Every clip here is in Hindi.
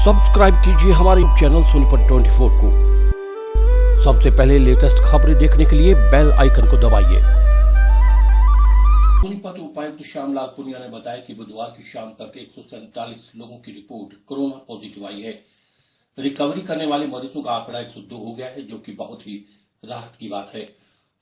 सब्सक्राइब कीजिए हमारे चैनल सोनीपत 24 को। सबसे पहले लेटेस्ट खबरें देखने के लिए बेल आइकन को दबाइए। सोनीपत उपायुक्त श्यामलाल पुनिया ने बताया कि बुधवार की शाम तक 147 लोगों की रिपोर्ट कोरोना पॉजिटिव आई है। रिकवरी करने वाले मरीजों का आंकड़ा 102 हो गया है, जो कि बहुत ही राहत की बात है।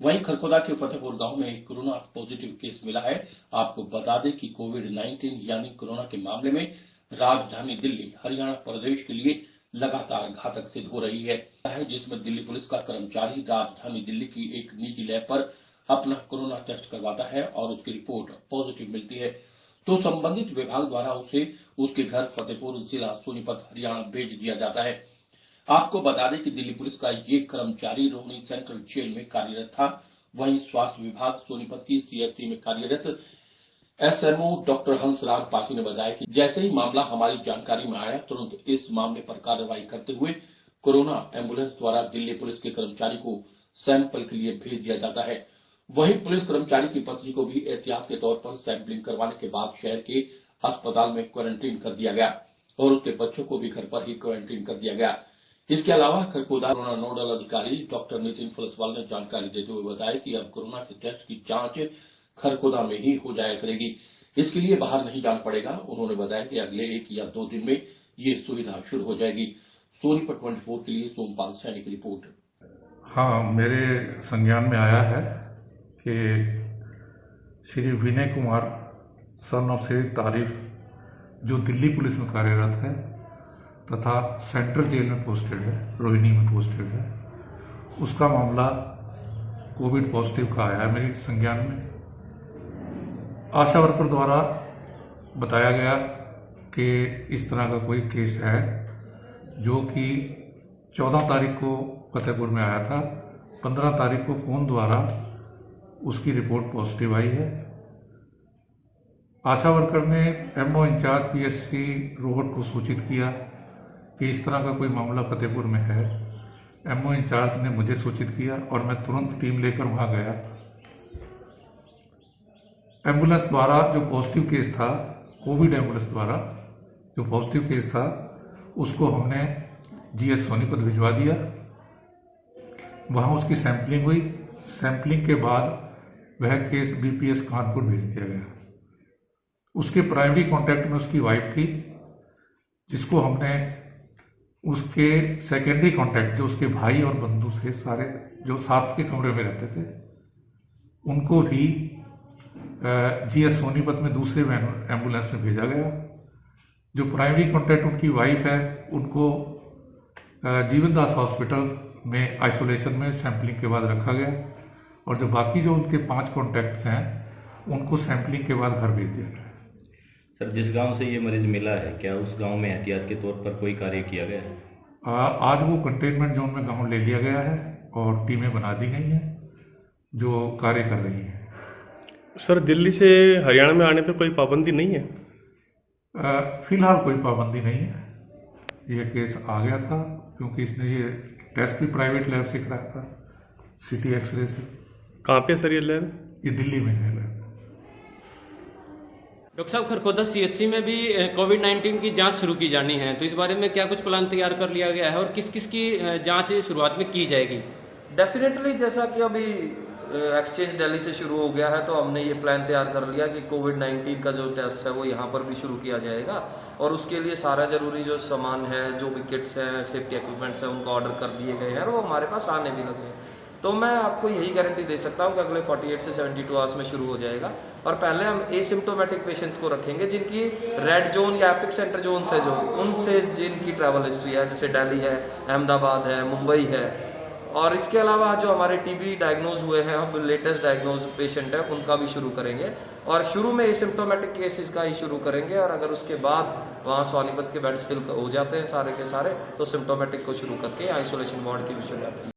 वहीं खरखोदा के फतेहपुर गांव में एक कोरोना पॉजिटिव केस मिला है। आपको बता दें कि कोविड-19 यानी कोरोना के मामले में राजधानी दिल्ली हरियाणा प्रदेश के लिए लगातार घातक सिद्ध हो रही है, जिसमें दिल्ली पुलिस का कर्मचारी राजधानी दिल्ली की एक निजी लैब पर अपना कोरोना टेस्ट करवाता है और उसकी रिपोर्ट पॉजिटिव मिलती है तो संबंधित विभाग द्वारा उसे उसके घर फतेहपुर जिला सोनीपत हरियाणा भेज दिया जाता है। आपको बता दें कि दिल्ली पुलिस का ये कर्मचारी रोहिणी सेंट्रल जेल में कार्यरत था। वहीं स्वास्थ्य विभाग सोनीपत की सीएचसी में कार्यरत एसएमओ डॉक्टर हंसराज पासी ने बताया कि जैसे ही मामला हमारी जानकारी में आया, तुरंत इस मामले पर कार्रवाई करते हुए कोरोना एम्बुलेंस द्वारा दिल्ली पुलिस के कर्मचारी को सैंपल के लिए भेज दिया जाता है। वहीं पुलिस कर्मचारी की पत्नी को भी एहतियात के तौर पर सैंपलिंग करवाने के बाद शहर के अस्पताल में क्वारंटीन कर दिया गया और उसके बच्चों को भी घर पर ही क्वारंटीन कर दिया गया। इसके अलावा खरखोदा कोरोना नोडल अधिकारी डॉक्टर नितिन फलसवाल ने जानकारी देते हुए बताया कि अब कोरोना के टेस्ट की जांच खरखोदा में ही हो जाया करेगी। इसके लिए बाहर नहीं जाना पड़ेगा। उन्होंने बताया कि अगले 1 या 2 दिन में ये सुविधा शुरू हो जाएगी। सोनीपत 24 के लिए सोमपाल सैनी की रिपोर्ट। हाँ, मेरे संज्ञान में आया है कि श्री विनय कुमार सन ऑफ श्री तारीफ, जो दिल्ली पुलिस में कार्यरत है तथा सेंट्रल जेल में पोस्टेड है, रोहिणी में पोस्टेड है, उसका मामला कोविड पॉजिटिव का आया है मेरे संज्ञान में। आशा वर्कर द्वारा बताया गया कि इस तरह का कोई केस है जो कि 14 तारीख को फतेहपुर में आया था। 15 तारीख को फोन द्वारा उसकी रिपोर्ट पॉजिटिव आई है। आशा वर्कर ने एमओ इंचार्ज पीएससी रोहट को सूचित किया कि इस तरह का कोई मामला फतेहपुर में है। एमओ इंचार्ज ने मुझे सूचित किया और मैं तुरंत टीम लेकर वहां गया। एम्बुलेंस द्वारा जो पॉजिटिव केस था, कोविड एम्बुलेंस द्वारा जो पॉजिटिव केस था, उसको हमने जीएच सोनीपत भिजवा दिया। वहां उसकी सैंपलिंग हुई। सैंपलिंग के बाद वह केस बीपीएस कानपुर भेज दिया गया। उसके प्राइमरी कांटेक्ट में उसकी वाइफ थी, जिसको हमने उसके सेकेंडरी कांटेक्ट, जो उसके भाई और बंधु से सारे जो साथ के कमरे में रहते थे, उनको भी जीएस सोनीपत में दूसरे एम्बुलेंस में भेजा गया। जो प्राइमरी कांटेक्ट उनकी वाइफ है, उनको जीवन दास हॉस्पिटल में आइसोलेशन में सैंपलिंग के बाद रखा गया और जो बाकी जो उनके 5 कॉन्टैक्ट्स हैं, उनको सैंपलिंग के बाद घर भेज दिया गया। सर, जिस गांव से ये मरीज मिला है, क्या उस गांव में एहतियात के तौर पर कोई कार्य किया गया है? आज वो कंटेनमेंट जोन में गांव ले लिया गया है और टीमें बना दी गई हैं जो कार्य कर रही हैं। सर, दिल्ली से हरियाणा में आने पे कोई पाबंदी नहीं है? फिलहाल कोई पाबंदी नहीं है। ये केस आ गया था क्योंकि इसने ये टेस्ट भी प्राइवेट लैब से कराया था, सिटी एक्सरे से। कहाँ पे सर ये लैब? ये दिल्ली में है लैब। डॉक्टर साहब, खरखोदा सीएचसी में भी कोविड-19 की जांच शुरू की जानी है, तो इस बारे में क्या कुछ प्लान तैयार कर लिया गया है और किस किस की जांच शुरुआत में की जाएगी? डेफिनेटली, जैसा कि अभी एक्सचेंज दिल्ली से शुरू हो गया है, तो हमने ये प्लान तैयार कर लिया कि कोविड-19 का जो टेस्ट है वो यहाँ पर भी शुरू किया जाएगा और उसके लिए सारा ज़रूरी जो सामान है, जो भी किट्स हैं, सेफ्टी इक्विपमेंट्स हैं, उनको ऑर्डर कर दिए गए हैं और वो हमारे पास आने भी लगे हैं। तो मैं आपको यही गारंटी दे सकता हूँ कि अगले 48 से 72 आवर्स में शुरू हो जाएगा। और पहले हम एसिम्प्टोमेटिक पेशेंट्स को रखेंगे जिनकी रेड जोन या एपिक सेंटर जोन से जो उनसे जिनकी ट्रैवल हिस्ट्री है, जैसे दिल्ली है, अहमदाबाद है, मुंबई है। और इसके अलावा जो हमारे टीबी डायग्नोज हुए हैं, हम लेटेस्ट डायग्नोज पेशेंट है, उनका भी शुरू करेंगे और शुरू में एसिम्प्टोमेटिक केसेस का ही शुरू करेंगे और अगर उसके बाद वहाँ सोनीपत के बेड्स फिल हो जाते हैं सारे के सारे, तो सिम्प्टोमेटिक को शुरू करके आइसोलेशन वार्ड की भी शुरुआत